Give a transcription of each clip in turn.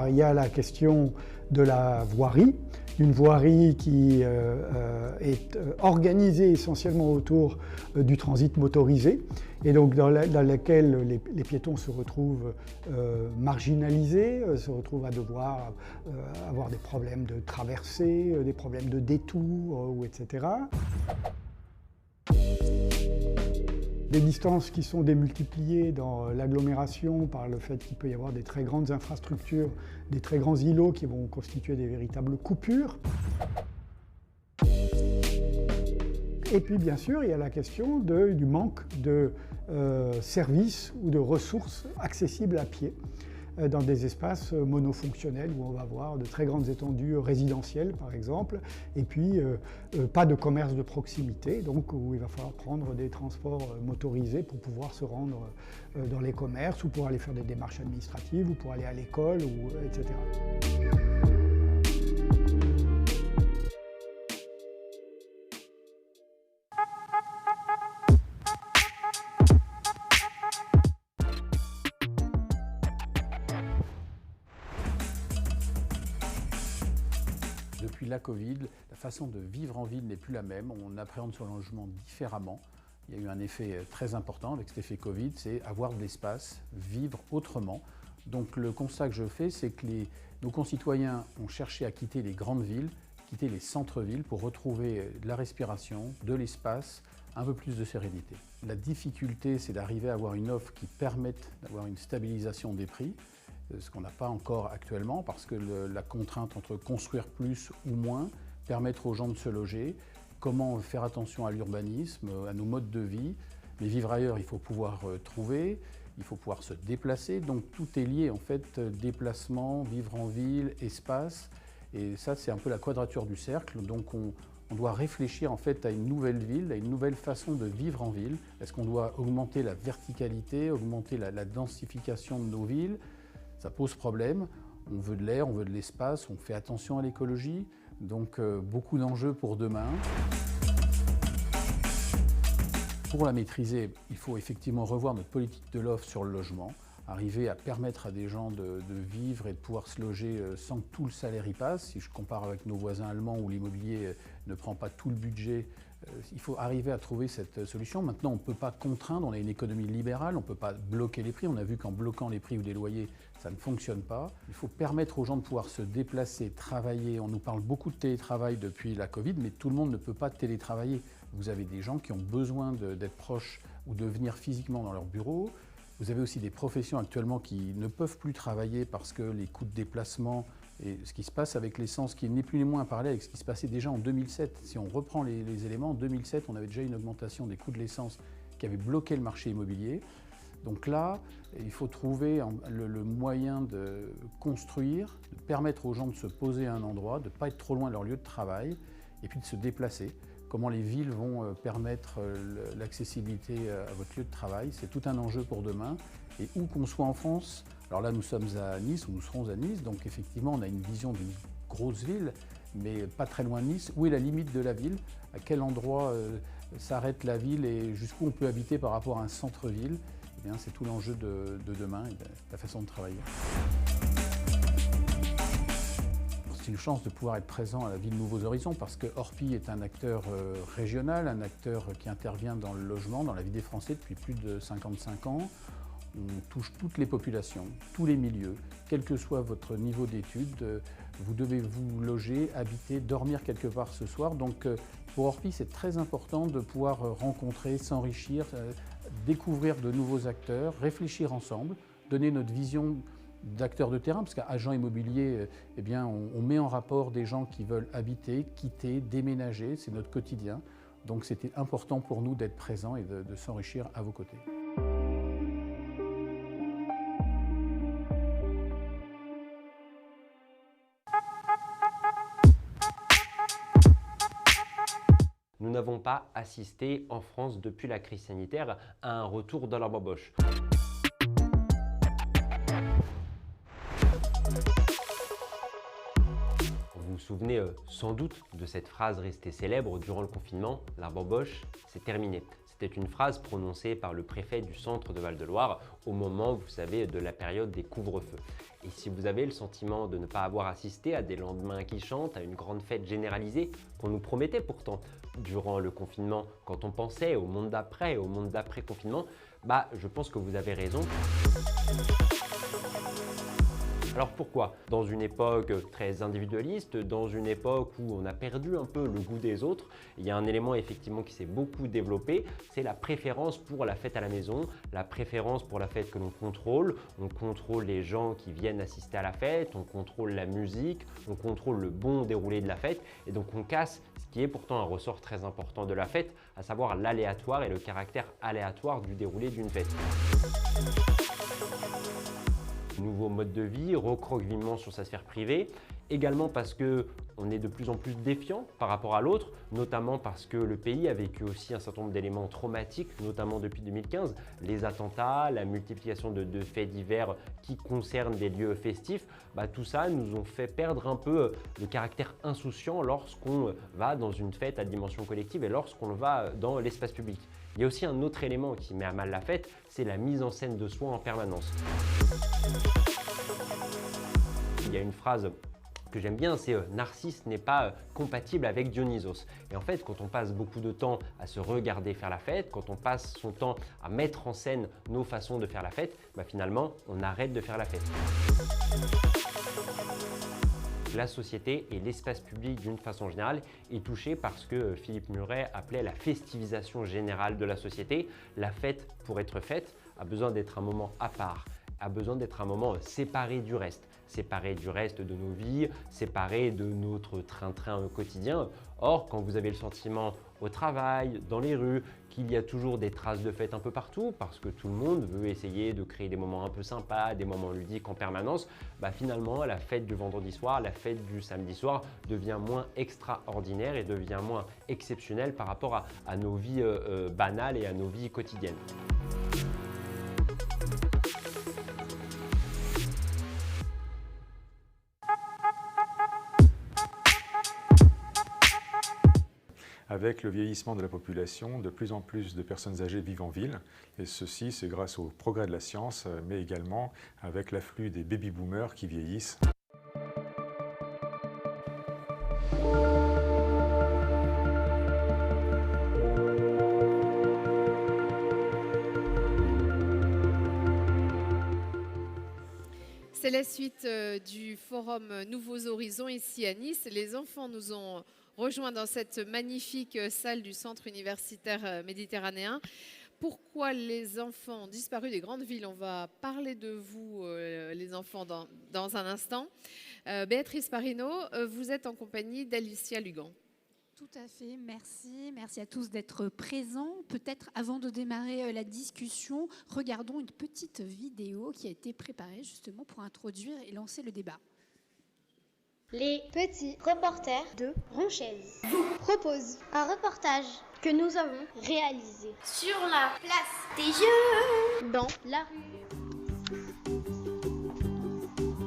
Il y a la question de la voirie, une voirie qui est organisée essentiellement autour du transit motorisé et donc dans laquelle les piétons se retrouvent marginalisés, se retrouvent à devoir avoir des problèmes de traversée, des problèmes de détour, etc. Des distances qui sont démultipliées dans l'agglomération par le fait qu'il peut y avoir des très grandes infrastructures, des très grands îlots qui vont constituer des véritables coupures. Et puis bien sûr, il y a la question du manque de services ou de ressources accessibles à pied dans des espaces monofonctionnels où on va avoir de très grandes étendues résidentielles par exemple, et puis pas de commerce de proximité, donc où il va falloir prendre des transports motorisés pour pouvoir se rendre dans les commerces ou pour aller faire des démarches administratives ou pour aller à l'école, etc. Depuis la Covid, la façon de vivre en ville n'est plus la même. On appréhende son logement différemment. Il y a eu un effet très important avec cet effet Covid, c'est avoir de l'espace, vivre autrement. Donc le constat que je fais, c'est que nos concitoyens ont cherché à quitter les grandes villes, quitter les centres-villes pour retrouver de la respiration, de l'espace, un peu plus de sérénité. La difficulté, c'est d'arriver à avoir une offre qui permette d'avoir une stabilisation des prix, ce qu'on n'a pas encore actuellement parce que la contrainte entre construire plus ou moins, permettre aux gens de se loger, comment faire attention à l'urbanisme, à nos modes de vie. Mais vivre ailleurs, il faut pouvoir trouver, il faut pouvoir se déplacer, donc tout est lié en fait, déplacement, vivre en ville, espace, et ça c'est un peu la quadrature du cercle, donc on doit réfléchir en fait à une nouvelle ville, à une nouvelle façon de vivre en ville. Est-ce qu'on doit augmenter la verticalité, augmenter la densification de nos villes? Ça pose problème, on veut de l'air, on veut de l'espace, on fait attention à l'écologie, donc beaucoup d'enjeux pour demain. Pour la maîtriser, il faut effectivement revoir notre politique de l'offre sur le logement, arriver à permettre à des gens de vivre et de pouvoir se loger sans que tout le salaire y passe. Si je compare avec nos voisins allemands où l'immobilier ne prend pas tout le budget, il faut arriver à trouver cette solution. Maintenant, on ne peut pas contraindre, on a une économie libérale, on ne peut pas bloquer les prix. On a vu qu'en bloquant les prix ou les loyers, ça ne fonctionne pas. Il faut permettre aux gens de pouvoir se déplacer, travailler. On nous parle beaucoup de télétravail depuis la Covid, mais tout le monde ne peut pas télétravailler. Vous avez des gens qui ont besoin d'être proches ou de venir physiquement dans leur bureau. Vous avez aussi des professions actuellement qui ne peuvent plus travailler parce que les coûts de déplacement et ce qui se passe avec l'essence, qui n'est plus ni moins à parler avec ce qui se passait déjà en 2007. Si on reprend les éléments, en 2007, on avait déjà une augmentation des coûts de l'essence qui avait bloqué le marché immobilier. Donc là, il faut trouver le moyen de construire, de permettre aux gens de se poser à un endroit, de ne pas être trop loin de leur lieu de travail et puis de se déplacer. Comment les villes vont permettre l'accessibilité à votre lieu de travail, c'est tout un enjeu pour demain. Et où qu'on soit en France, alors là nous sommes à Nice, ou nous serons à Nice, donc effectivement on a une vision d'une grosse ville, mais pas très loin de Nice. Où est la limite de la ville? À quel endroit s'arrête la ville et jusqu'où on peut habiter par rapport à un centre-ville? Eh bien, c'est tout l'enjeu de demain et de la façon de travailler. C'est une chance de pouvoir être présent à la ville Nouveaux Horizons parce que Orpi est un acteur régional, un acteur qui intervient dans le logement, dans la vie des Français depuis plus de 55 ans. On touche toutes les populations, tous les milieux, quel que soit votre niveau d'études. Vous devez vous loger, habiter, dormir quelque part ce soir. Donc pour Orpi, c'est très important de pouvoir rencontrer, s'enrichir, découvrir de nouveaux acteurs, réfléchir ensemble, donner notre vision d'acteurs de terrain, parce qu'à agent immobilier, eh bien, on met en rapport des gens qui veulent habiter, quitter, déménager, c'est notre quotidien. Donc c'était important pour nous d'être présents et de s'enrichir à vos côtés. Nous n'avons pas assisté en France depuis la crise sanitaire à un retour dans la bamboche. Vous vous souvenez sans doute de cette phrase restée célèbre durant le confinement, la bamboche, c'est terminé. C'était une phrase prononcée par le préfet du centre de Val-de-Loire au moment, vous savez, de la période des couvre-feux. Et si vous avez le sentiment de ne pas avoir assisté à des lendemains qui chantent, à une grande fête généralisée qu'on nous promettait pourtant durant le confinement, quand on pensait au monde d'après, au monde d'après-confinement, je pense que vous avez raison. Alors pourquoi? Dans une époque très individualiste, dans une époque où on a perdu un peu le goût des autres, il y a un élément effectivement qui s'est beaucoup développé, c'est la préférence pour la fête à la maison, la préférence pour la fête que l'on contrôle. On contrôle les gens qui viennent assister à la fête, on contrôle la musique, on contrôle le bon déroulé de la fête et donc on casse ce qui est pourtant un ressort très important de la fête, à savoir l'aléatoire et le caractère aléatoire du déroulé d'une fête. Nouveau mode de vie, recroquevillement sur sa sphère privée, également parce qu'on est de plus en plus défiant par rapport à l'autre, notamment parce que le pays a vécu aussi un certain nombre d'éléments traumatiques, notamment depuis 2015, les attentats, la multiplication de faits divers qui concernent des lieux festifs, tout ça nous ont fait perdre un peu le caractère insouciant lorsqu'on va dans une fête à dimension collective et lorsqu'on va dans l'espace public. Il y a aussi un autre élément qui met à mal la fête, c'est la mise en scène de soi en permanence. Il y a une phrase que j'aime bien, c'est « Narcisse n'est pas compatible avec Dionysos ». Et en fait, quand on passe beaucoup de temps à se regarder faire la fête, quand on passe son temps à mettre en scène nos façons de faire la fête, finalement, on arrête de faire la fête. La société et l'espace public d'une façon générale est touché par ce que Philippe Muret appelait la festivisation générale de la société. La fête, pour être faite, a besoin d'être un moment à part, a besoin d'être un moment séparé du reste de nos vies, séparé de notre train-train quotidien. Or, quand vous avez le sentiment au travail, dans les rues, qu'il y a toujours des traces de fête un peu partout, parce que tout le monde veut essayer de créer des moments un peu sympas, des moments ludiques en permanence, finalement, la fête du vendredi soir, la fête du samedi soir devient moins extraordinaire et devient moins exceptionnelle par rapport à nos vies banales et à nos vies quotidiennes. Avec le vieillissement de la population, de plus en plus de personnes âgées vivent en ville. Et ceci, c'est grâce au progrès de la science, mais également avec l'afflux des baby-boomers qui vieillissent. C'est la suite du forum Nouveaux Horizons ici à Nice. Les enfants nous ont rejoints dans cette magnifique salle du centre universitaire méditerranéen. Pourquoi les enfants ont disparu des grandes villes? On va parler de vous, les enfants, dans un instant. Béatrice Parino, vous êtes en compagnie d'Alicia Lugan. Tout à fait, merci. Merci à tous d'être présents. Peut-être avant de démarrer la discussion, regardons une petite vidéo qui a été préparée justement pour introduire et lancer le débat. Les petits reporters de Ronchèze vous proposent un reportage que nous avons réalisé sur la place des Jeux dans la rue.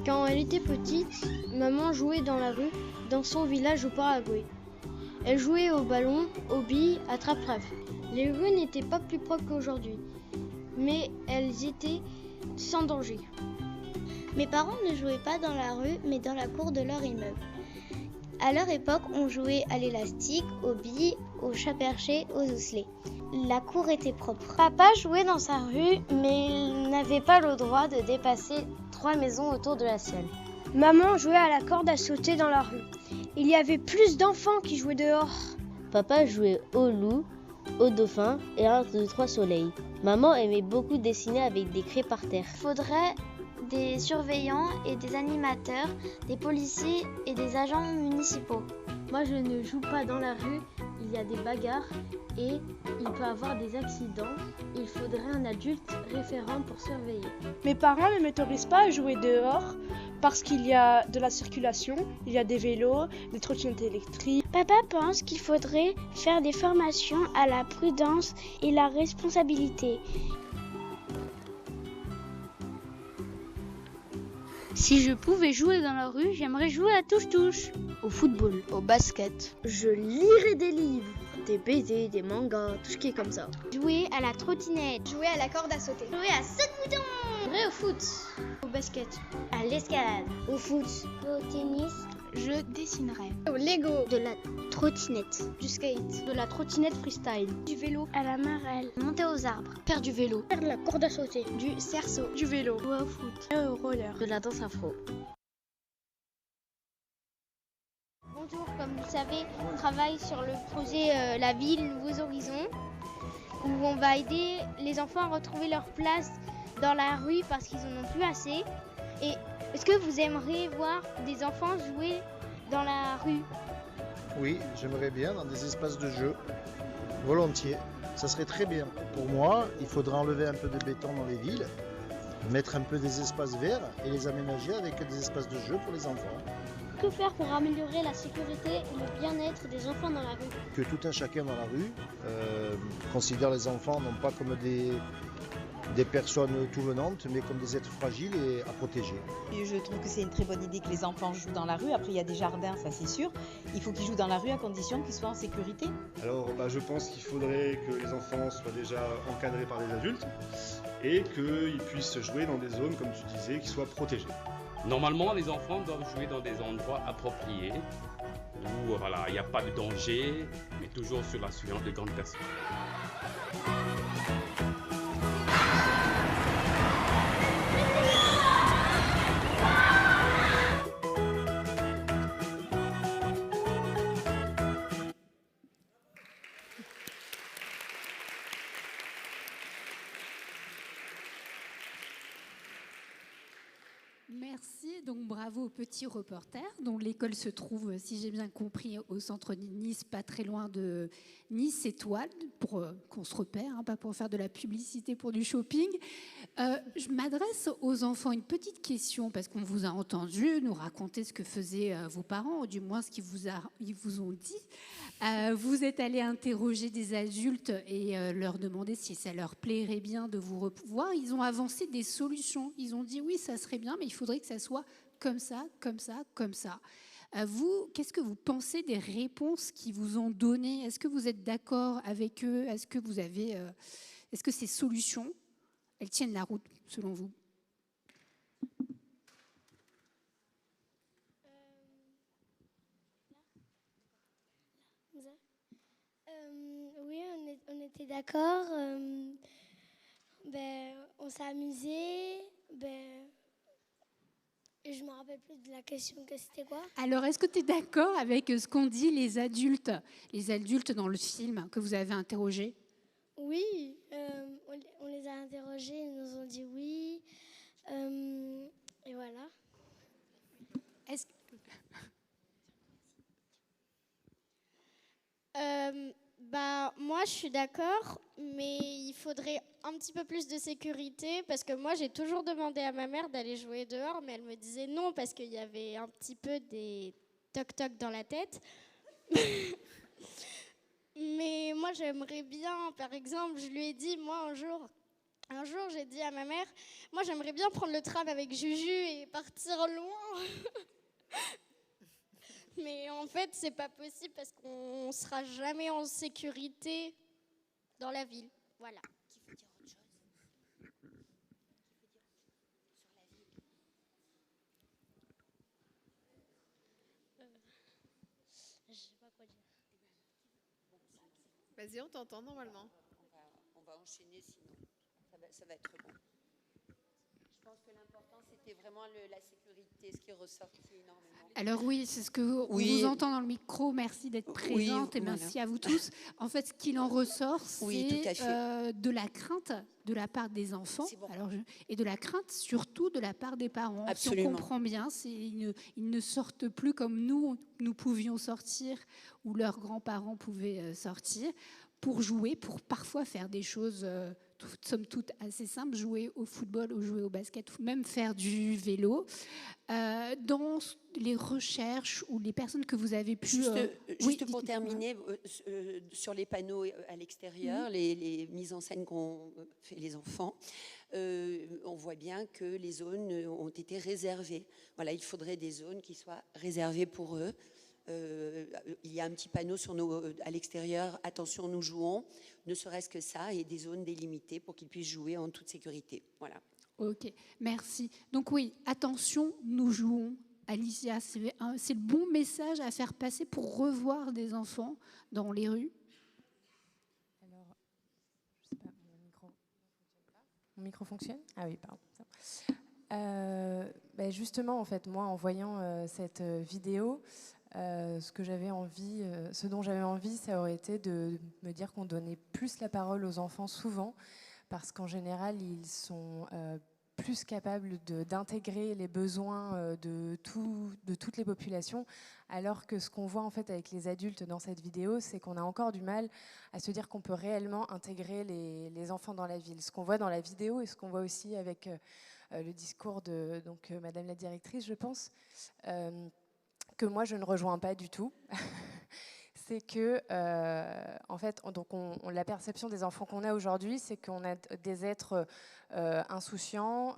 Quand elle était petite, maman jouait dans la rue, dans son village au Paraguay. Elle jouait au ballon, aux billes, à trappe-trappe. Les rues n'étaient pas plus propres qu'aujourd'hui, mais elles étaient sans danger. Mes parents ne jouaient pas dans la rue, mais dans la cour de leur immeuble. À leur époque, on jouait à l'élastique, aux billes, au chat perché, aux osselets. La cour était propre. Papa jouait dans sa rue, mais il n'avait pas le droit de dépasser 3 maisons autour de la sienne. Maman jouait à la corde à sauter dans la rue. Il y avait plus d'enfants qui jouaient dehors. Papa jouait au loup, au dauphin et à 1, 2, 3 soleil. Maman aimait beaucoup dessiner avec des craies par terre. Il faudrait des surveillants et des animateurs, des policiers et des agents municipaux. Moi, je ne joue pas dans la rue. Il y a des bagarres et il peut y avoir des accidents. Il faudrait un adulte référent pour surveiller. Mes parents ne m'autorisent pas à jouer dehors parce qu'il y a de la circulation, il y a des vélos, des trottinettes électriques. Papa pense qu'il faudrait faire des formations à la prudence et la responsabilité. Si je pouvais jouer dans la rue, j'aimerais jouer à touche-touche, au football, au basket. Je lirais des livres. des BD, des mangas, tout ce qui est comme ça. Jouer à la trottinette. Jouer à la corde à sauter. Jouer à saut-bouton. Jouer au foot. Au basket. À l'escalade. Au foot. Au tennis. Je dessinerai. Au Lego. De la trottinette. Du skate. De la trottinette freestyle. Du vélo. À la marelle. Monter aux arbres. Faire du vélo. Faire de la corde à sauter. Du cerceau. Du vélo. Jouer au foot. Au roller. De la danse afro. Bonjour, comme vous le savez, on travaille sur le projet La Ville, Nouveaux Horizons, où on va aider les enfants à retrouver leur place dans la rue parce qu'ils en ont plus assez. Et est-ce que vous aimeriez voir des enfants jouer dans la rue? Oui, j'aimerais bien dans des espaces de jeu, volontiers. Ça serait très bien. Pour moi, il faudrait enlever un peu de béton dans les villes, mettre un peu des espaces verts et les aménager avec des espaces de jeu pour les enfants. Que faire pour améliorer la sécurité et le bien-être des enfants dans la rue? Que tout un chacun dans la rue considère les enfants non pas comme des personnes tout venantes, mais comme des êtres fragiles et à protéger. Et je trouve que c'est une très bonne idée que les enfants jouent dans la rue. Après, il y a des jardins, ça c'est sûr. Il faut qu'ils jouent dans la rue à condition qu'ils soient en sécurité. Alors, je pense qu'il faudrait que les enfants soient déjà encadrés par des adultes et qu'ils puissent jouer dans des zones, comme tu disais, qui soient protégées. Normalement, les enfants doivent jouer dans des endroits appropriés, où il n'y a pas de danger, mais toujours sur la surveillance de grandes personnes. Merci, donc bravo aux petits reporters dont l'école se trouve, si j'ai bien compris, au centre de Nice, pas très loin de Nice Étoile, pour qu'on se repère, pas pour faire de la publicité pour du shopping. Je m'adresse aux enfants une petite question, parce qu'on vous a entendu nous raconter ce que faisaient vos parents, ou du moins ce qu'ils vous ont dit. Vous êtes allé interroger des adultes et leur demander si ça leur plairait bien de vous revoir. Ils ont avancé des solutions. Ils ont dit oui, ça serait bien, mais il faudrait que ça soit comme ça, comme ça, comme ça. Vous, qu'est-ce que vous pensez des réponses qu'ils vous ont données? Est-ce que vous êtes d'accord avec eux? Est-ce que ces solutions, elles tiennent la route, selon vous? Oui, on était d'accord. On s'est amusé. Je me rappelle plus de la question, que c'était quoi? Alors, est-ce que tu es d'accord avec ce qu'ont dit les adultes dans le film que vous avez interrogé? Oui, on les a interrogés, ils nous ont dit oui. Et voilà. Est-ce que... Moi, je suis d'accord, mais il faudrait un petit peu plus de sécurité parce que moi, j'ai toujours demandé à ma mère d'aller jouer dehors, mais elle me disait non parce qu'il y avait un petit peu des toc-toc dans la tête. Mais moi, j'aimerais bien, par exemple, je lui ai dit, moi, un jour, j'ai dit à ma mère, moi, j'aimerais bien prendre le tram avec Juju et partir loin. Mais en fait, c'est pas possible parce qu'on sera jamais en sécurité dans la ville. Voilà. Qui veut dire autre chose? Sur la ville. Je sais pas quoi dire. Vas-y, on t'entend normalement. On va enchaîner sinon. Ça va être bon. Je pense que l'important, c'était vraiment la sécurité, ce qui ressort énormément. Alors oui, c'est ce que vous entend dans le micro. Merci d'être présente et merci à vous tous. En fait, ce qu'il en ressort, c'est de la crainte de la part des enfants et de la crainte surtout de la part des parents. Absolument. Si on comprend bien, ils ne sortent plus comme nous pouvions sortir ou leurs grands-parents pouvaient sortir pour jouer, pour parfois faire des choses somme toute assez simples, jouer au football ou jouer au basket, ou même faire du vélo. Dans les recherches ou les personnes que vous avez pu... Juste pour terminer, sur les panneaux à l'extérieur, les mises en scène qu'ont fait les enfants, on voit bien que les zones ont été réservées. Voilà, il faudrait des zones qui soient réservées pour eux. Il y a un petit panneau à l'extérieur, attention, nous jouons, ne serait-ce que ça, et des zones délimitées pour qu'ils puissent jouer en toute sécurité. Voilà. Ok, merci. Donc oui, attention, nous jouons. Alicia, c'est le bon message à faire passer pour revoir des enfants dans les rues. Alors, je sais pas, mon micro fonctionne ? Ah oui, pardon. Justement, en fait, moi, en voyant cette vidéo, ce dont j'avais envie, ça aurait été de me dire qu'on donnait plus la parole aux enfants souvent, parce qu'en général, ils sont plus capables d'intégrer les besoins de toutes les populations, alors que ce qu'on voit en fait avec les adultes dans cette vidéo, c'est qu'on a encore du mal à se dire qu'on peut réellement intégrer les enfants dans la ville. Ce qu'on voit dans la vidéo et ce qu'on voit aussi avec le discours de Madame la directrice, je pense, que moi je ne rejoins pas du tout. C'est que, en fait, la perception des enfants qu'on a aujourd'hui, c'est qu'on a des êtres insouciants,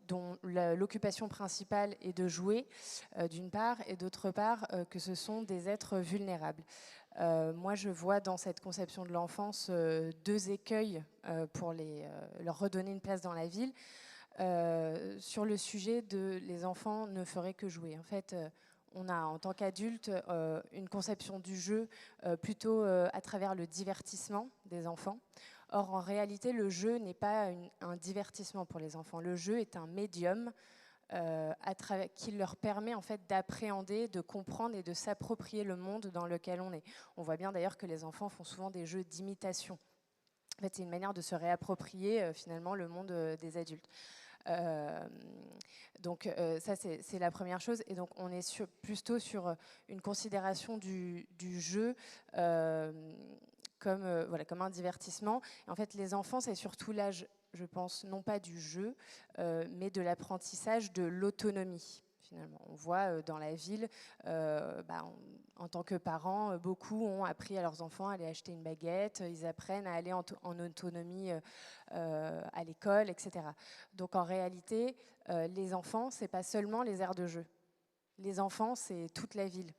dont l'occupation principale est de jouer, d'une part, et d'autre part, que ce sont des êtres vulnérables. Moi, je vois dans cette conception de l'enfance deux écueils pour leur redonner une place dans la ville. Sur le sujet de les enfants ne feraient que jouer. En fait, on a en tant qu'adulte une conception du jeu plutôt à travers le divertissement des enfants. Or, en réalité, le jeu n'est pas un divertissement pour les enfants. Le jeu est un médium qui leur permet en fait d'appréhender, de comprendre et de s'approprier le monde dans lequel on est. On voit bien d'ailleurs que les enfants font souvent des jeux d'imitation. En fait, c'est une manière de se réapproprier finalement le monde des adultes. Donc ça c'est la première chose, et donc on est plutôt sur une considération du jeu comme un divertissement. Et en fait les enfants, c'est surtout l'âge, je pense, non pas du jeu mais de l'apprentissage de l'autonomie. Finalement, on voit dans la ville, en tant que parents, beaucoup ont appris à leurs enfants à aller acheter une baguette, ils apprennent à aller en autonomie à l'école, etc. Donc en réalité, les enfants, c'est pas seulement les aires de jeu. Les enfants, c'est toute la ville.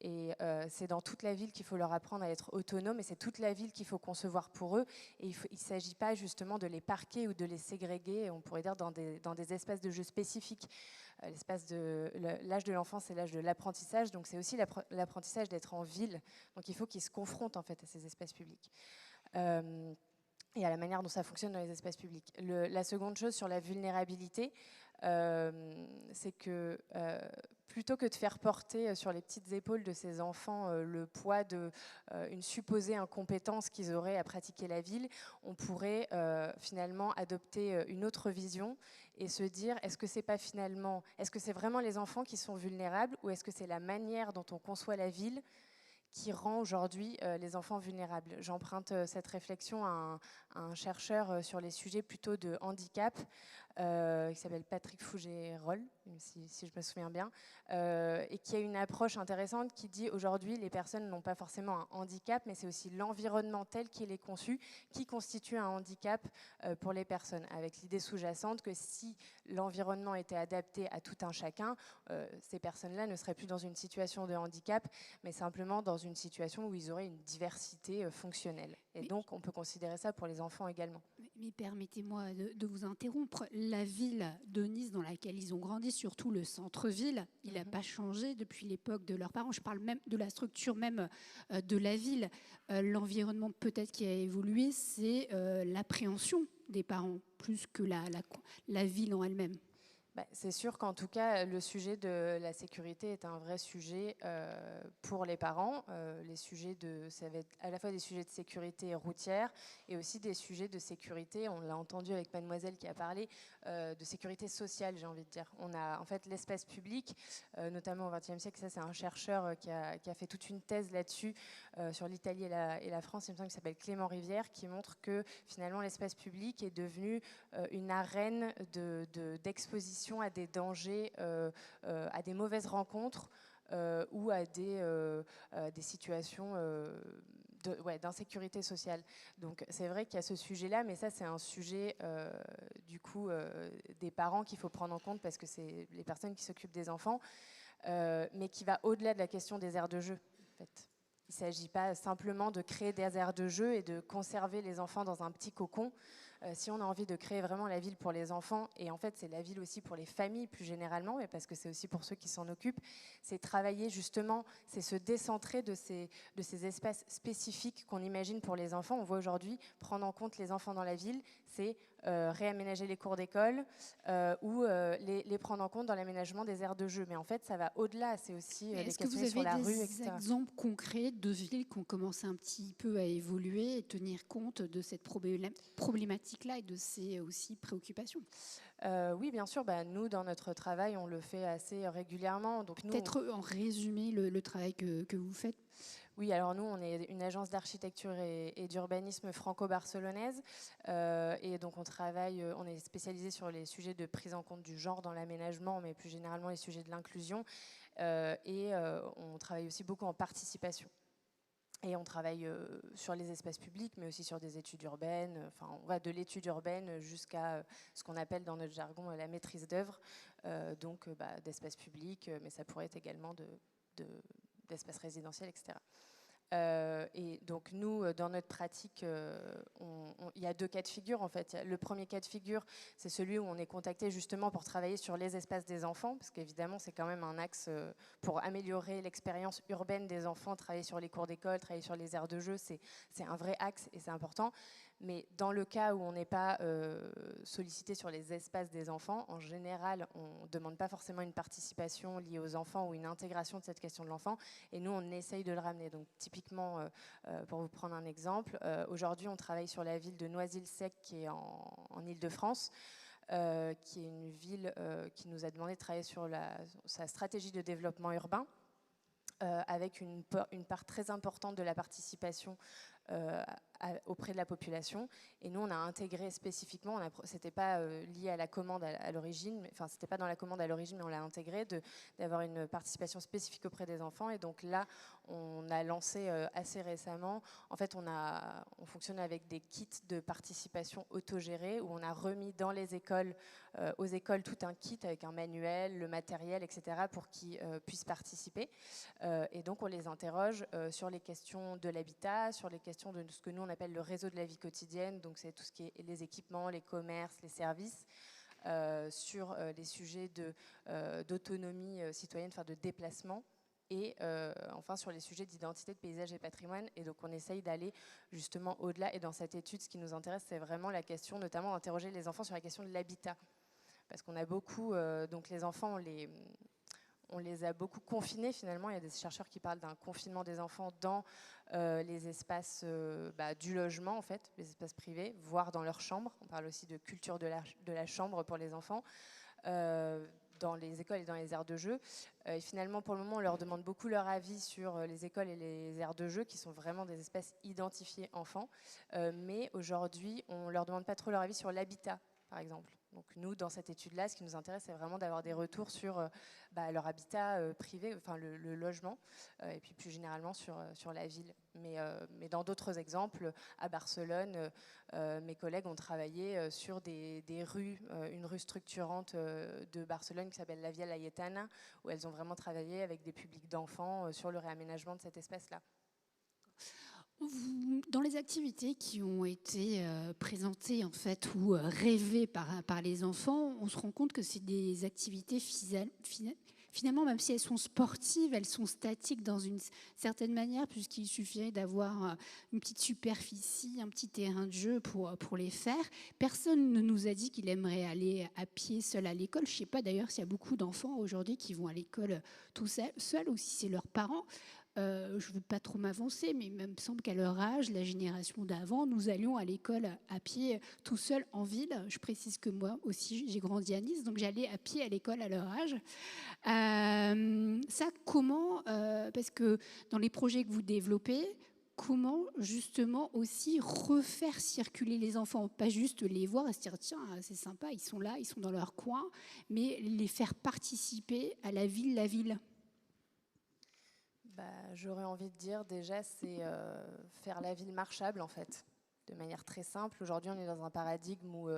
Et c'est dans toute la ville qu'il faut leur apprendre à être autonomes, et c'est toute la ville qu'il faut concevoir pour eux. Et il ne s'agit pas justement de les parquer ou de les ségréguer, on pourrait dire, dans des espaces de jeu spécifiques. L'âge de l'enfance, c'est l'âge de l'apprentissage, donc c'est aussi l'apprentissage d'être en ville. Donc il faut qu'ils se confrontent en fait à ces espaces publics. Et à la manière dont ça fonctionne dans les espaces publics. La seconde chose sur la vulnérabilité, c'est que plutôt que de faire porter sur les petites épaules de ces enfants le poids d'une supposée incompétence qu'ils auraient à pratiquer la ville, on pourrait finalement adopter une autre vision et se dire, est-ce que c'est vraiment les enfants qui sont vulnérables, ou est-ce que c'est la manière dont on conçoit la ville qui rend aujourd'hui les enfants vulnérables. J'emprunte cette réflexion à un chercheur sur les sujets plutôt de handicap, qui s'appelle Patrick Fougerolles, si je me souviens bien, et qui a une approche intéressante qui dit aujourd'hui les personnes n'ont pas forcément un handicap, mais c'est aussi l'environnement tel qu'il est conçu qui constitue un handicap pour les personnes, avec l'idée sous-jacente que si l'environnement était adapté à tout un chacun, ces personnes-là ne seraient plus dans une situation de handicap, mais simplement dans une situation où ils auraient une diversité fonctionnelle. Et donc on peut considérer ça pour les enfants également. Mais permettez-moi de vous interrompre. La ville de Nice dans laquelle ils ont grandi, surtout le centre-ville, il n'a pas changé depuis l'époque de leurs parents. Je parle même de la structure même de la ville. L'environnement peut-être qui a évolué, c'est l'appréhension des parents, plus que la ville en elle-même. C'est sûr qu'en tout cas, le sujet de la sécurité est un vrai sujet pour les parents. Ça va être à la fois des sujets de sécurité routière et aussi des sujets de sécurité, on l'a entendu avec Mademoiselle qui a parlé, de sécurité sociale, j'ai envie de dire. On a en fait l'espace public, notamment au XXe siècle, ça c'est un chercheur qui a fait toute une thèse là-dessus, sur l'Italie et la France, il me semble, qui s'appelle Clément Rivière, qui montre que finalement l'espace public est devenu une arène d'exposition à des dangers, à des mauvaises rencontres ou à des situations d'insécurité sociale. Donc c'est vrai qu'il y a ce sujet-là, mais ça c'est un sujet du coup des parents qu'il faut prendre en compte parce que c'est les personnes qui s'occupent des enfants. mais qui va au-delà de la question des aires de jeu, en fait. Il ne s'agit pas simplement de créer des aires de jeu et de conserver les enfants dans un petit cocon. Si on a envie de créer vraiment la ville pour les enfants, et en fait c'est la ville aussi pour les familles plus généralement, mais parce que c'est aussi pour ceux qui s'en occupent, c'est travailler justement, c'est se décentrer de ces espaces spécifiques qu'on imagine pour les enfants. On voit aujourd'hui prendre en compte les enfants dans la ville, c'est réaménager les cours d'école ou les prendre en compte dans l'aménagement des aires de jeu. Mais en fait, ça va au-delà. C'est aussi les questionner sur la rue, etc. Est-ce que vous avez des exemples concrets de villes qui ont commencé un petit peu à évoluer et tenir compte de cette problématique-là et de ces aussi préoccupations? Oui, bien sûr. Nous, dans notre travail, on le fait assez régulièrement. Peut-être en résumé le travail que vous faites. Oui, alors nous, on est une agence d'architecture et d'urbanisme franco-barcelonaise. Et donc, on est spécialisé sur les sujets de prise en compte du genre dans l'aménagement, mais plus généralement les sujets de l'inclusion. On travaille aussi beaucoup en participation. Et on travaille sur les espaces publics, mais aussi sur des études urbaines. Enfin, on va de l'étude urbaine jusqu'à ce qu'on appelle dans notre jargon la maîtrise d'œuvre, donc d'espaces publics, mais ça pourrait être également d'espaces résidentiels, etc. Et donc nous, dans notre pratique, il y a 2 cas de figure en fait. Le premier cas de figure, c'est celui où on est contacté justement pour travailler sur les espaces des enfants, parce qu'évidemment c'est quand même un axe pour améliorer l'expérience urbaine des enfants. Travailler sur les cours d'école, travailler sur les aires de jeu, c'est un vrai axe et c'est important. Mais dans le cas où on n'est pas sollicité sur les espaces des enfants, en général, on ne demande pas forcément une participation liée aux enfants ou une intégration de cette question de l'enfant. Et nous, on essaye de le ramener. Donc, typiquement, pour vous prendre un exemple, aujourd'hui, on travaille sur la ville de Noisy-le-Sec, qui est en Île-de-France, qui est une ville qui nous a demandé de travailler sur sa stratégie de développement urbain, avec une part très importante de la participation auprès de la population. Et nous, on a intégré spécifiquement, c'était pas lié à la commande à l'origine, enfin, c'était pas dans la commande à l'origine, mais on l'a intégré, d'avoir une participation spécifique auprès des enfants. Et donc là, on a lancé assez récemment, en fait, on fonctionne avec des kits de participation autogérés, où on a remis dans les écoles, aux écoles, tout un kit avec un manuel, le matériel, etc., pour qu'ils puissent participer. Et donc, on les interroge sur les questions de l'habitat, sur les questions de ce que nous, on appelle le réseau de la vie quotidienne, donc c'est tout ce qui est les équipements, les commerces, les services, sur les sujets d'autonomie citoyenne, enfin de déplacement, et enfin sur les sujets d'identité, de paysage et patrimoine. Et donc on essaye d'aller justement au-delà, et dans cette étude, ce qui nous intéresse, c'est vraiment la question, notamment d'interroger les enfants sur la question de l'habitat, parce qu'on a beaucoup, donc les enfants, on les a beaucoup confinés finalement. Il y a des chercheurs qui parlent d'un confinement des enfants dans les espaces du logement, en fait, les espaces privés, voire dans leur chambre. On parle aussi de culture de la chambre pour les enfants, dans les écoles et dans les aires de jeu. Et finalement, pour le moment, on leur demande beaucoup leur avis sur les écoles et les aires de jeu, qui sont vraiment des espaces identifiés enfants. Mais aujourd'hui, on ne leur demande pas trop leur avis sur l'habitat, par exemple. Donc nous, dans cette étude-là, ce qui nous intéresse, c'est vraiment d'avoir des retours sur leur habitat privé, enfin le logement, et puis plus généralement sur la ville. Mais dans d'autres exemples, à Barcelone, mes collègues ont travaillé sur des rues, une rue structurante de Barcelone qui s'appelle la Via Laietana, où elles ont vraiment travaillé avec des publics d'enfants sur le réaménagement de cet espace-là. Dans les activités qui ont été présentées en fait ou rêvées par les enfants, on se rend compte que c'est des activités finalement, même si elles sont sportives, elles sont statiques dans une certaine manière, puisqu'il suffirait d'avoir une petite superficie, un petit terrain de jeu pour les faire. Personne ne nous a dit qu'il aimerait aller à pied seul à l'école. Je ne sais pas d'ailleurs s'il y a beaucoup d'enfants aujourd'hui qui vont à l'école tout seuls ou si c'est leurs parents. Je ne veux pas trop m'avancer, mais il me semble qu'à leur âge, la génération d'avant, nous allions à l'école à pied tout seul en ville. Je précise que moi aussi, j'ai grandi à Nice, donc j'allais à pied à l'école à leur âge. Ça, comment, parce que dans les projets que vous développez, comment justement aussi refaire circuler les enfants, pas juste les voir et se dire tiens, c'est sympa, ils sont là, ils sont dans leur coin, mais les faire participer à la ville. J'aurais envie de dire déjà, c'est faire la ville marchable en fait, de manière très simple. Aujourd'hui, on est dans un paradigme où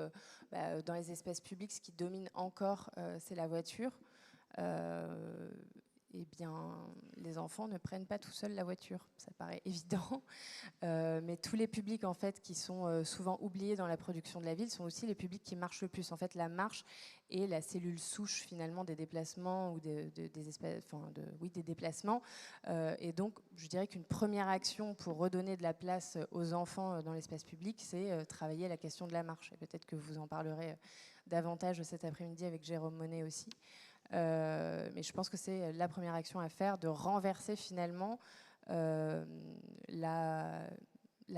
dans les espaces publics, ce qui domine encore, c'est la voiture. bien, les enfants ne prennent pas tout seuls la voiture, ça paraît évident, mais tous les publics en fait qui sont souvent oubliés dans la production de la ville sont aussi les publics qui marchent le plus. En fait, la marche est la cellule souche finalement des déplacements ou des déplacements. Et donc, je dirais qu'une première action pour redonner de la place aux enfants dans l'espace public, c'est travailler la question de la marche. Et peut-être que vous en parlerez davantage cet après-midi avec Jérôme Monet aussi. Mais je pense que c'est la première action à faire, de renverser finalement la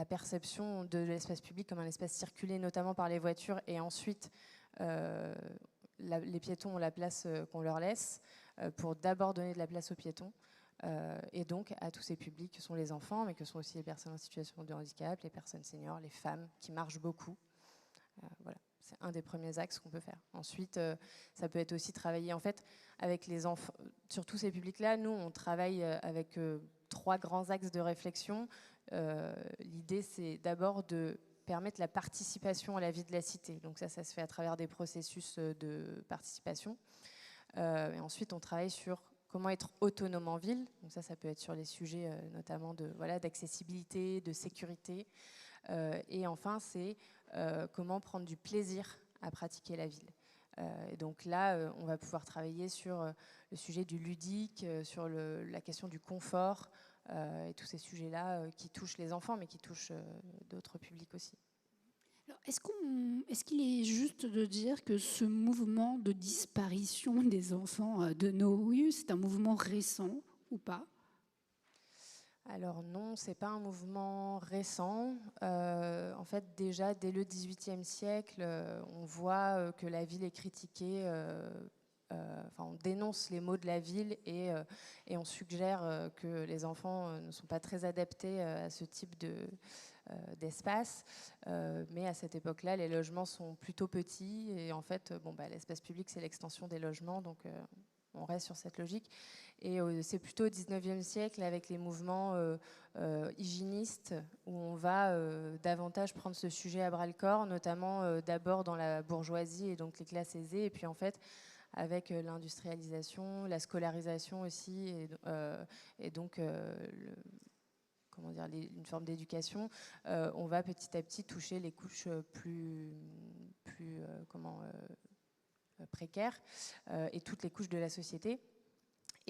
perception de l'espace public comme un espace circulé notamment par les voitures, et ensuite les piétons ont la place qu'on leur laisse, pour d'abord donner de la place aux piétons, et donc à tous ces publics que sont les enfants, mais que sont aussi les personnes en situation de handicap, les personnes seniors, les femmes qui marchent beaucoup. Voilà. C'est un des premiers axes qu'on peut faire. Ensuite, ça peut être aussi travailler en fait avec les enfants. Sur tous ces publics-là, nous, on travaille avec 3 grands axes de réflexion. L'idée, c'est d'abord de permettre la participation à la vie de la cité. Donc ça se fait à travers des processus de participation. Et ensuite, on travaille sur comment être autonome en ville. Donc ça peut être sur les sujets notamment d'accessibilité, de sécurité. Et enfin, c'est comment prendre du plaisir à pratiquer la ville. Et donc là, on va pouvoir travailler sur le sujet du ludique, sur la question du confort, et tous ces sujets-là qui touchent les enfants, mais qui touchent d'autres publics aussi. Alors, est-ce qu'il est juste de dire que ce mouvement de disparition des enfants de nos rues, c'est un mouvement récent ou pas ? Alors non, c'est pas un mouvement récent. En fait, déjà dès le XVIIIe siècle, on voit que la ville est critiquée. On dénonce les maux de la ville et on suggère que les enfants ne sont pas très adaptés à ce type d'espace. Mais à cette époque-là, les logements sont plutôt petits et en fait, l'espace public, c'est l'extension des logements, donc on reste sur cette logique. Et c'est plutôt au XIXe siècle, avec les mouvements hygiénistes, où on va davantage prendre ce sujet à bras-le-corps, notamment d'abord dans la bourgeoisie et donc les classes aisées, et puis en fait avec l'industrialisation, la scolarisation aussi, et donc une forme d'éducation, on va petit à petit toucher les couches plus précaires et toutes les couches de la société.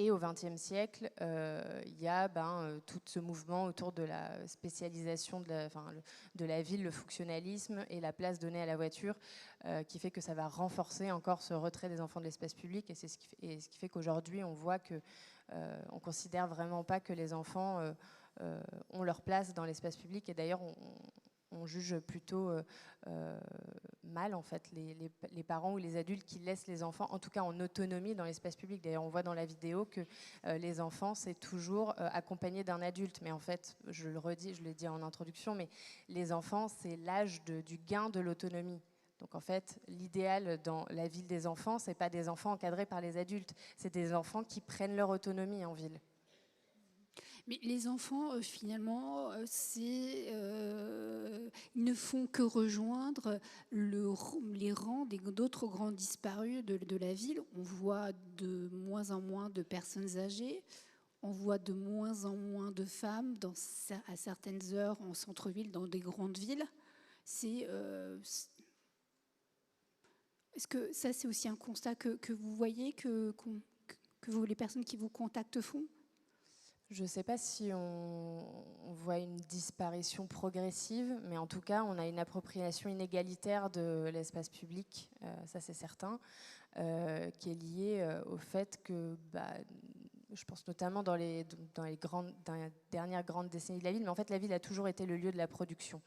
Et au XXe siècle, il y a tout ce mouvement autour de la spécialisation de la ville, le fonctionnalisme et la place donnée à la voiture, qui fait que ça va renforcer encore ce retrait des enfants de l'espace public. Et c'est ce qui fait qu'aujourd'hui, on voit que on considère vraiment pas que les enfants ont leur place dans l'espace public. Et d'ailleurs, on juge plutôt mal en fait les parents ou les adultes qui laissent les enfants, en tout cas en autonomie, dans l'espace public. D'ailleurs, on voit dans la vidéo que les enfants, c'est toujours accompagné d'un adulte. Mais en fait, je le redis, je l'ai dit en introduction, mais les enfants, c'est l'âge du gain de l'autonomie. Donc en fait, l'idéal dans la ville des enfants, c'est pas des enfants encadrés par les adultes, c'est des enfants qui prennent leur autonomie en ville. Mais les enfants, finalement, ils ne font que rejoindre les rangs d'autres grands disparus de la ville. On voit de moins en moins de personnes âgées, on voit de moins en moins de femmes à certaines heures en centre-ville, dans des grandes villes. Est-ce que ça, c'est aussi un constat que vous voyez, que les personnes qui vous contactent font ? Je ne sais pas si on voit une disparition progressive, mais en tout cas, on a une appropriation inégalitaire de l'espace public, ça c'est certain, qui est liée au fait que, je pense notamment dans les dernières grandes décennies de la ville, mais en fait la ville a toujours été le lieu de la production.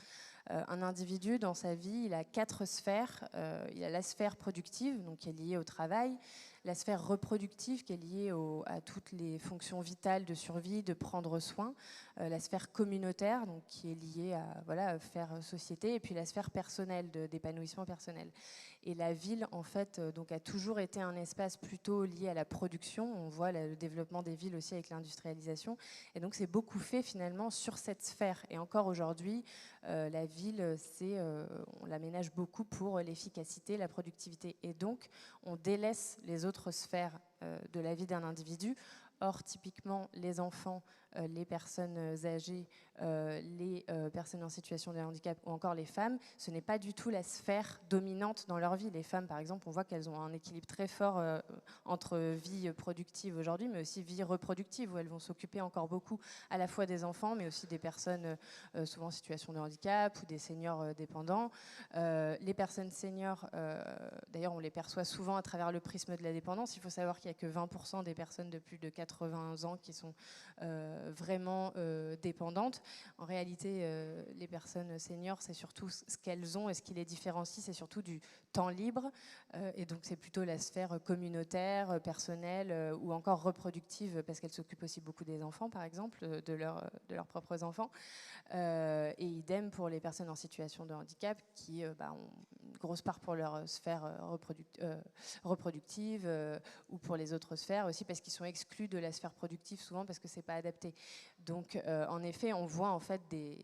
Un individu, dans sa vie, il a 4 sphères. Il a la sphère productive, donc qui est liée au travail, la sphère reproductive, qui est liée à toutes les fonctions vitales de survie, de prendre soin, la sphère communautaire, donc qui est liée à faire société, et puis la sphère personnelle, d'épanouissement personnel. Et la ville, en fait, donc, a toujours été un espace plutôt lié à la production. On voit le développement des villes aussi avec l'industrialisation. Et donc, c'est beaucoup fait, finalement, sur cette sphère. Et encore aujourd'hui, la ville, on l'aménage beaucoup pour l'efficacité, la productivité. Et donc, on délaisse les autres sphères de la vie d'un individu Or, typiquement, les enfants, les personnes âgées, les personnes en situation de handicap ou encore les femmes, ce n'est pas du tout la sphère dominante dans leur vie. Les femmes, par exemple, on voit qu'elles ont un équilibre très fort entre vie productive aujourd'hui, mais aussi vie reproductive, où elles vont s'occuper encore beaucoup à la fois des enfants, mais aussi des personnes souvent en situation de handicap ou des seniors dépendants. Les personnes seniors, d'ailleurs, on les perçoit souvent à travers le prisme de la dépendance. Il faut savoir qu'il n'y a que 20% des personnes de plus de 80 ans qui sont vraiment dépendantes. En réalité, les personnes seniors, c'est surtout ce qu'elles ont et ce qui les différencie, c'est surtout du temps libre. Et donc, c'est plutôt la sphère communautaire, personnelle ou encore reproductive, parce qu'elles s'occupent aussi beaucoup des enfants, par exemple, de leurs propres enfants. Et idem pour les personnes en situation de handicap qui ont une grosse part pour leur sphère reproductive ou pour les autres sphères aussi, parce qu'ils sont exclus de la sphère productive souvent parce que c'est pas adapté. Donc en effet, on voit en fait des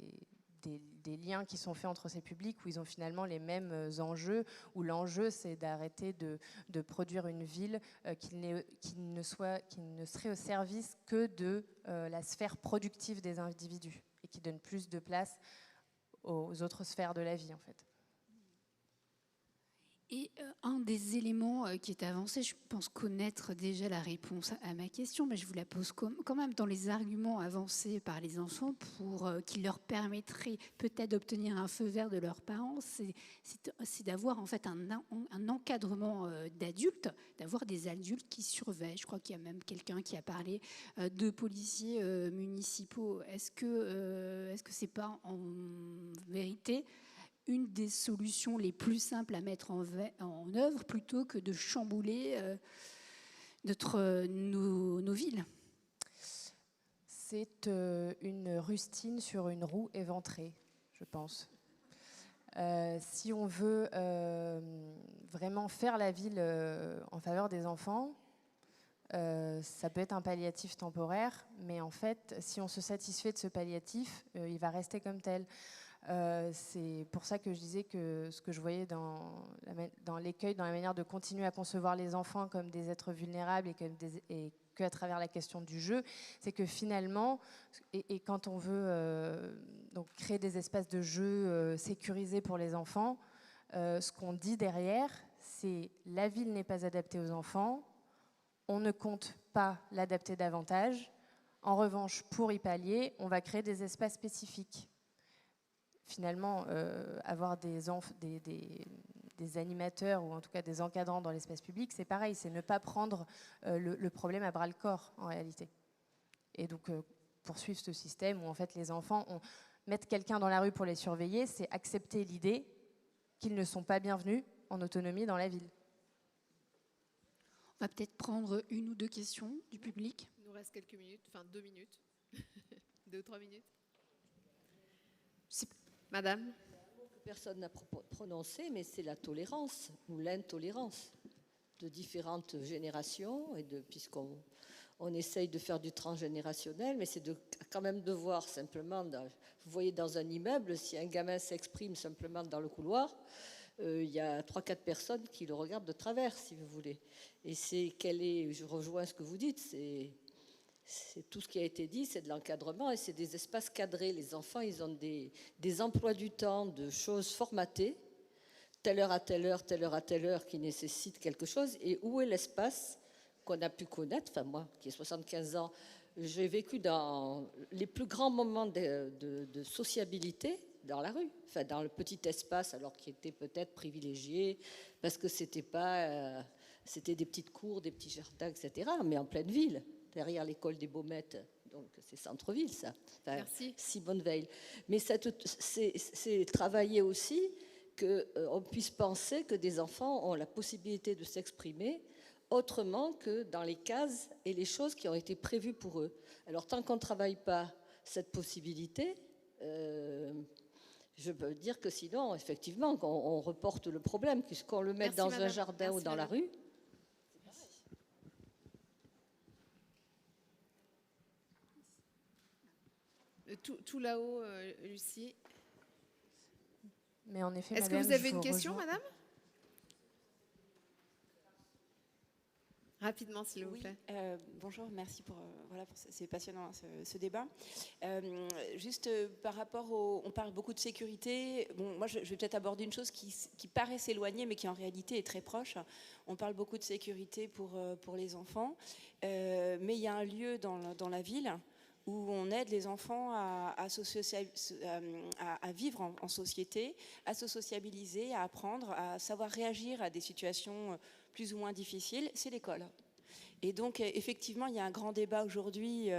liens qui sont faits entre ces publics où ils ont finalement les mêmes enjeux, où l'enjeu c'est d'arrêter de produire une ville qui ne serait au service que de la sphère productive des individus et qui donne plus de place aux autres sphères de la vie en fait. Et un des éléments qui est avancé, je pense connaître déjà la réponse à ma question, mais je vous la pose quand même dans les arguments avancés par les enfants pour qui leur permettraient peut-être d'obtenir un feu vert de leurs parents, c'est d'avoir en fait un encadrement d'adultes, d'avoir des adultes qui surveillent. Je crois qu'il y a même quelqu'un qui a parlé de policiers municipaux. Est-ce que c'est pas en vérité une des solutions les plus simples à mettre en œuvre plutôt que de chambouler nos villes? C'est une rustine sur une roue éventrée, je pense. Si on veut vraiment faire la ville en faveur des enfants, ça peut être un palliatif temporaire, mais en fait, si on se satisfait de ce palliatif, il va rester comme tel. C'est pour ça que je disais que ce que je voyais dans l'écueil, dans la manière de continuer à concevoir les enfants comme des êtres vulnérables et qu'à travers la question du jeu, c'est que finalement, et quand on veut donc créer des espaces de jeu sécurisés pour les enfants, ce qu'on dit derrière, c'est la ville n'est pas adaptée aux enfants, on ne compte pas l'adapter davantage. En revanche, pour y pallier, on va créer des espaces spécifiques. Finalement, avoir des animateurs ou en tout cas des encadrants dans l'espace public, c'est pareil, c'est ne pas prendre le problème à bras-le-corps en réalité. Et donc poursuivre ce système où en fait les enfants, mettre quelqu'un dans la rue pour les surveiller, c'est accepter l'idée qu'ils ne sont pas bienvenus en autonomie dans la ville. On va peut-être prendre une ou deux questions du public. Il nous reste quelques minutes, enfin 2 minutes, 2 ou 3 minutes. Madame. Personne n'a prononcé, mais c'est la tolérance ou l'intolérance de différentes générations, et puisqu'on essaye de faire du transgénérationnel, mais c'est quand même de voir simplement, vous voyez dans un immeuble, si un gamin s'exprime simplement dans le couloir, il y a 3-4 personnes qui le regardent de travers, si vous voulez. Et je rejoins ce que vous dites, c'est tout ce qui a été dit, c'est de l'encadrement et c'est des espaces cadrés. Les enfants, ils ont des emplois du temps de choses formatées, telle heure à telle heure, telle heure à telle heure, qui nécessitent quelque chose. Et où est l'espace qu'on a pu connaître? Enfin, moi, qui ai 75 ans, j'ai vécu dans les plus grands moments de sociabilité dans la rue, enfin, dans le petit espace, alors qui était peut-être privilégié, parce que c'était des petites cours, des petits jardins, etc., mais en pleine ville. Derrière l'école des Baumettes, donc c'est centre-ville, ça. Enfin, merci. Simone Veil. Mais c'est travailler aussi qu'on puisse penser que des enfants ont la possibilité de s'exprimer autrement que dans les cases et les choses qui ont été prévues pour eux. Alors tant qu'on ne travaille pas cette possibilité, je peux dire que sinon, effectivement, on reporte le problème, puisqu'on le met dans un jardin ou dans la rue. Tout là-haut, Lucie. Mais en effet, est-ce que vous avez une question, madame? rapidement, s'il vous plaît. Bonjour, merci pour c'est passionnant ce débat. Juste par rapport on parle beaucoup de sécurité. Bon, moi, je vais peut-être aborder une chose qui paraît s'éloigner, mais qui en réalité est très proche. On parle beaucoup de sécurité pour les enfants, mais il y a un lieu dans la ville où on aide les enfants à vivre en société, à se sociabiliser, à apprendre, à savoir réagir à des situations plus ou moins difficiles, c'est l'école. Et donc, effectivement, il y a un grand débat aujourd'hui,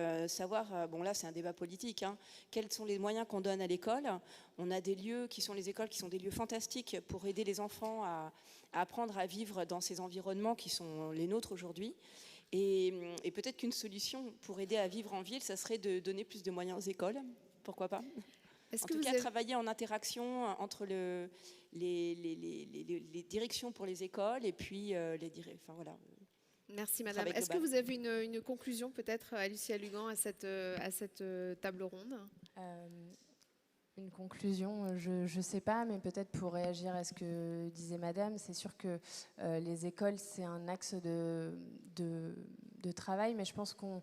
bon là c'est un débat politique, quels sont les moyens qu'on donne à l'école. On a des lieux qui sont les écoles, qui sont des lieux fantastiques pour aider les enfants à apprendre à vivre dans ces environnements qui sont les nôtres aujourd'hui. Et peut-être qu'une solution pour aider à vivre en ville, ça serait de donner plus de moyens aux écoles, pourquoi pas. En tout cas, travailler en interaction entre les directions pour les écoles et puis voilà. Merci Madame. Est-ce que vous avez une conclusion peut-être, Alicia Lugan, à cette table ronde? Une conclusion, je ne sais pas, mais peut-être pour réagir à ce que disait Madame, c'est sûr que les écoles, c'est un axe de travail, mais je pense qu'on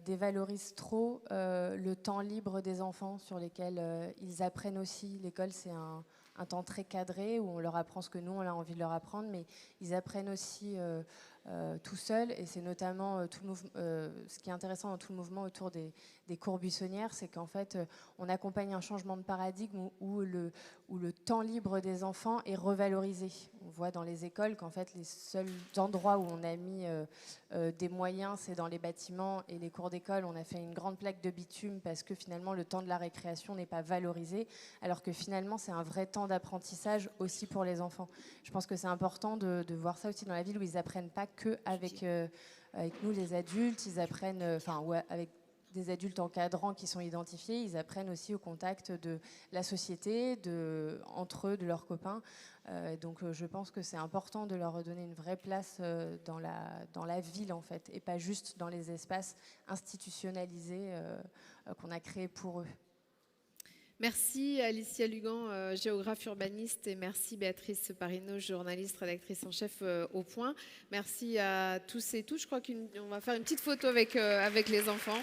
dévalorise trop le temps libre des enfants sur lesquels ils apprennent aussi. L'école, c'est un temps très cadré où on leur apprend ce que nous, on a envie de leur apprendre, mais ils apprennent aussi tout seuls, et c'est notamment ce qui est intéressant dans tout le mouvement autour des cours buissonnières, c'est qu'en fait on accompagne un changement de paradigme où le temps libre des enfants est revalorisé. On voit dans les écoles qu'en fait les seuls endroits où on a mis des moyens, c'est dans les bâtiments, et les cours d'école, on a fait une grande plaque de bitume parce que finalement le temps de la récréation n'est pas valorisé, alors que finalement c'est un vrai temps d'apprentissage aussi pour les enfants. Je pense que c'est important de voir ça aussi dans la ville, où ils apprennent pas que avec nous les adultes, ils apprennent, avec des adultes encadrants qui sont identifiés, ils apprennent aussi au contact de la société, entre eux, de leurs copains. Donc je pense que c'est important de leur redonner une vraie place dans la ville en fait, et pas juste dans les espaces institutionnalisés qu'on a créés pour eux. Merci Alicia Lugan, géographe urbaniste, et merci Béatrice Parino, journaliste, rédactrice en chef au Point. Merci à tous et toutes. Je crois qu'on va faire une petite photo avec les enfants.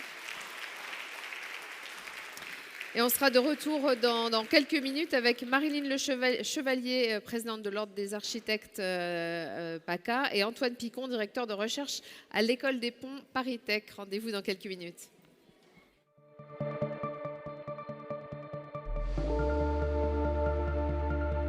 Et on sera de retour dans quelques minutes avec Marilyn Le Chevalier, présidente de l'Ordre des architectes PACA, et Antoine Picon, directeur de recherche à l'École des Ponts Paris Tech. Rendez-vous dans quelques minutes.